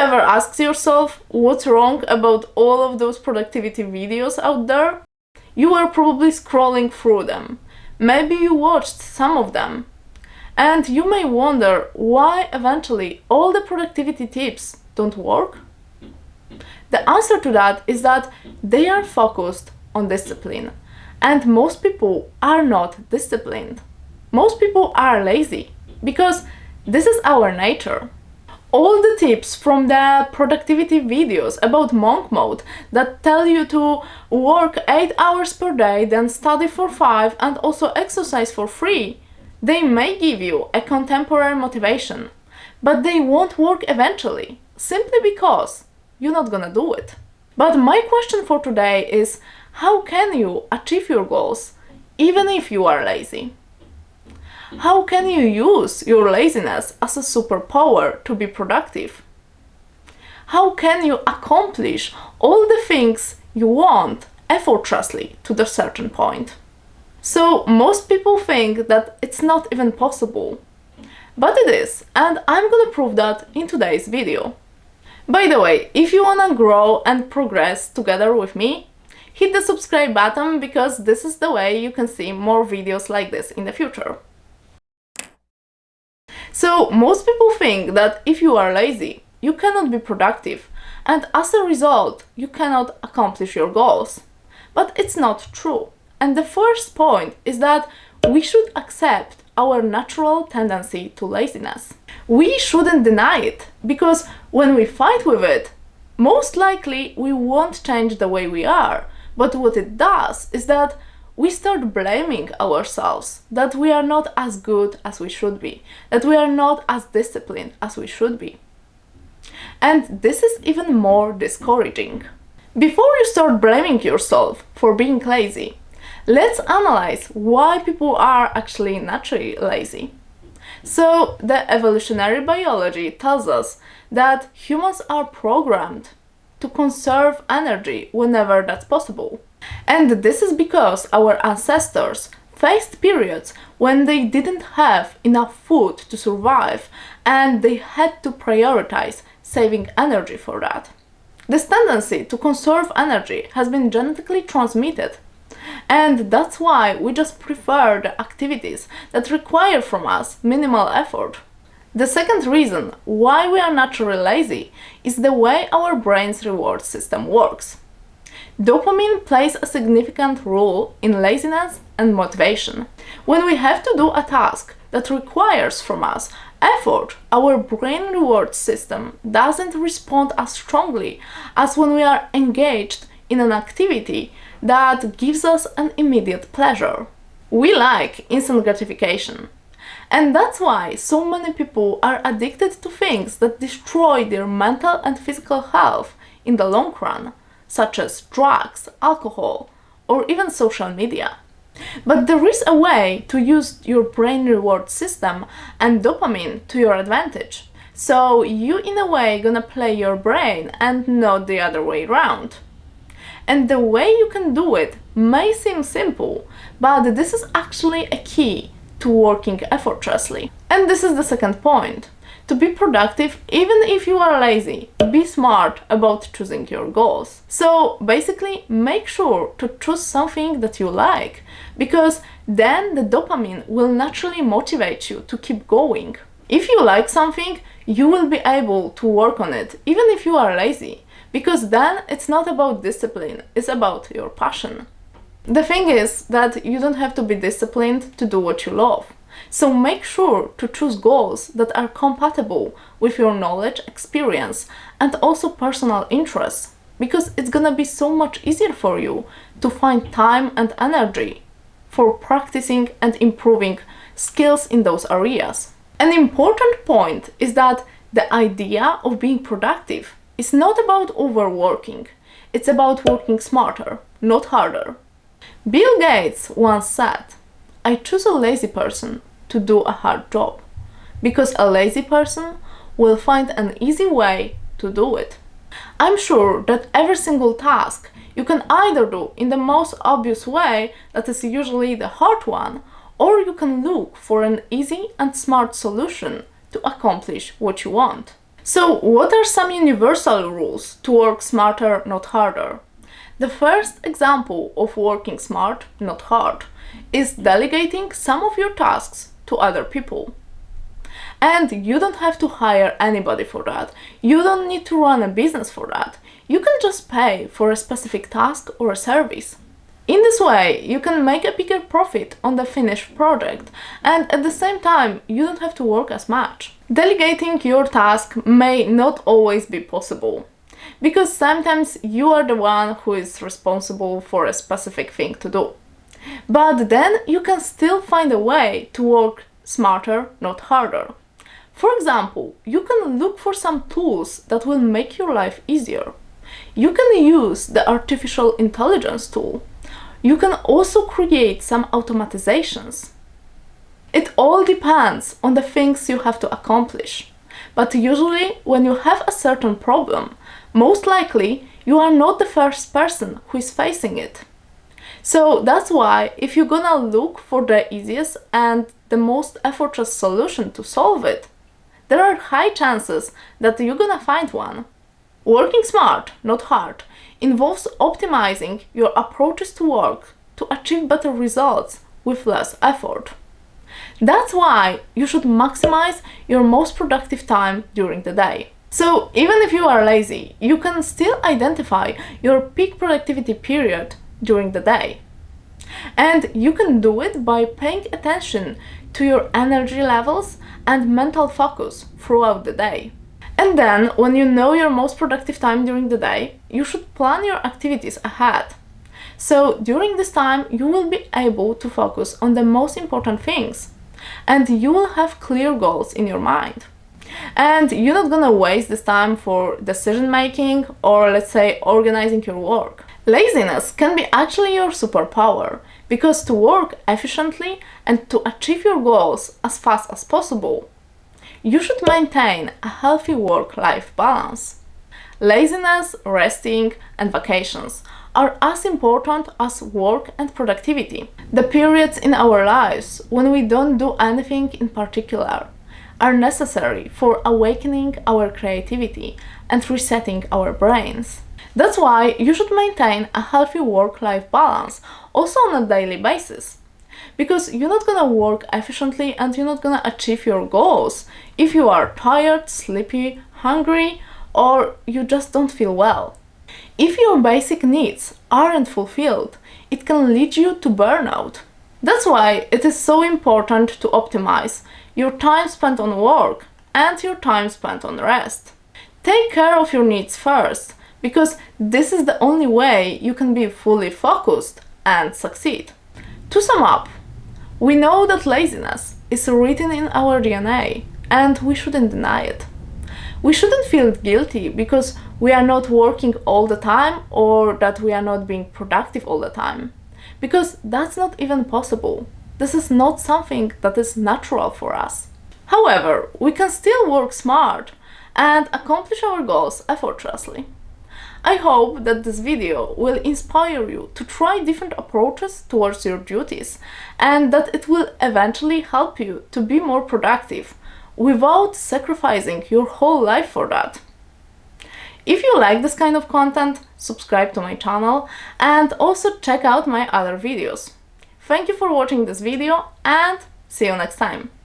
ever asked yourself what's wrong about all of those productivity videos out there? You were probably scrolling through them. Maybe you watched some of them. And you may wonder why eventually all the productivity tips don't work. The answer to that is that they are focused on discipline. And most people are not disciplined. Most people are lazy because this is our nature. All the tips from the productivity videos about monk mode that tell you to work 8 hours per day, then study for 5 and also exercise for 3, they may give you a contemporary motivation, but they won't work eventually, simply because you're not gonna do it. But my question for today is, how can you achieve your goals even if you are lazy? How can you use your laziness as a superpower to be productive? How can you accomplish all the things you want effortlessly to a certain point? So most people think that it's not even possible. But it is, and I'm gonna prove that in today's video. By the way, if you wanna grow and progress together with me, hit the subscribe button because this is the way you can see more videos like this in the future. So most people think that if you are lazy, you cannot be productive, and as a result, you cannot accomplish your goals. But it's not true. And the first point is that we should accept our natural tendency to laziness. We shouldn't deny it, because when we fight with it, most likely we won't change the way we are. But what it does is that we start blaming ourselves that we are not as good as we should be, that we are not as disciplined as we should be. And this is even more discouraging. Before you start blaming yourself for being lazy, let's analyze why people are actually naturally lazy. So, the evolutionary biology tells us that humans are programmed to conserve energy whenever that's possible. And this is because our ancestors faced periods when they didn't have enough food to survive and they had to prioritize saving energy for that. This tendency to conserve energy has been genetically transmitted, and that's why we just prefer the activities that require from us minimal effort. The second reason why we are naturally lazy is the way our brain's reward system works. Dopamine plays a significant role in laziness and motivation. When we have to do a task that requires from us effort, our brain reward system doesn't respond as strongly as when we are engaged in an activity that gives us an immediate pleasure. We like instant gratification. And that's why so many people are addicted to things that destroy their mental and physical health in the long run, such as drugs, alcohol, or even social media. But there is a way to use your brain reward system and dopamine to your advantage. So you in a way gonna play your brain and not the other way around. And the way you can do it may seem simple, but this is actually a key to working effortlessly. And this is the second point. To be productive, even if you are lazy, be smart about choosing your goals. So basically, make sure to choose something that you like, because then the dopamine will naturally motivate you to keep going. If you like something, you will be able to work on it, even if you are lazy, because then it's not about discipline, it's about your passion. The thing is that you don't have to be disciplined to do what you love. So make sure to choose goals that are compatible with your knowledge, experience, and also personal interests, because it's gonna be so much easier for you to find time and energy for practicing and improving skills in those areas. An important point is that the idea of being productive is not about overworking, it's about working smarter, not harder. Bill Gates once said, "I choose a lazy person to do a hard job, because a lazy person will find an easy way to do it." I'm sure that every single task you can either do in the most obvious way, that is usually the hard one, or you can look for an easy and smart solution to accomplish what you want. So, what are some universal rules to work smarter, not harder? The first example of working smart, not hard, is delegating some of your tasks to other people. And you don't have to hire anybody for that. You don't need to run a business for that. You can just pay for a specific task or a service. In this way, you can make a bigger profit on the finished project, and at the same time, you don't have to work as much. Delegating your task may not always be possible, because sometimes you are the one who is responsible for a specific thing to do. But then you can still find a way to work smarter, not harder. For example, you can look for some tools that will make your life easier. You can use the artificial intelligence tool. You can also create some automatizations. It all depends on the things you have to accomplish. But usually, when you have a certain problem, most likely you are not the first person who is facing it. So that's why if you're gonna look for the easiest and the most effortless solution to solve it, there are high chances that you're gonna find one. Working smart, not hard, involves optimizing your approaches to work to achieve better results with less effort. That's why you should maximize your most productive time during the day. So even if you are lazy, you can still identify your peak productivity period during the day. And you can do it by paying attention to your energy levels and mental focus throughout the day. And then, when you know your most productive time during the day, you should plan your activities ahead. So during this time, you will be able to focus on the most important things, and you will have clear goals in your mind. And you're not gonna waste this time for decision making or, let's say, organizing your work. Laziness can be actually your superpower, because to work efficiently and to achieve your goals as fast as possible, you should maintain a healthy work-life balance. Laziness, resting, and vacations are as important as work and productivity. The periods in our lives when we don't do anything in particular are necessary for awakening our creativity and resetting our brains. That's why you should maintain a healthy work-life balance also on a daily basis. Because you're not gonna work efficiently and you're not gonna achieve your goals if you are tired, sleepy, hungry, or you just don't feel well. If your basic needs aren't fulfilled, it can lead you to burnout. That's why it is so important to optimize your time spent on work and your time spent on rest. Take care of your needs first, because this is the only way you can be fully focused and succeed. To sum up, we know that laziness is written in our DNA and we shouldn't deny it. We shouldn't feel guilty because we are not working all the time or that we are not being productive all the time, because that's not even possible. This is not something that is natural for us. However, we can still work smart and accomplish our goals effortlessly. I hope that this video will inspire you to try different approaches towards your duties, and that it will eventually help you to be more productive without sacrificing your whole life for that. If you like this kind of content, subscribe to my channel and also check out my other videos. Thank you for watching this video and see you next time.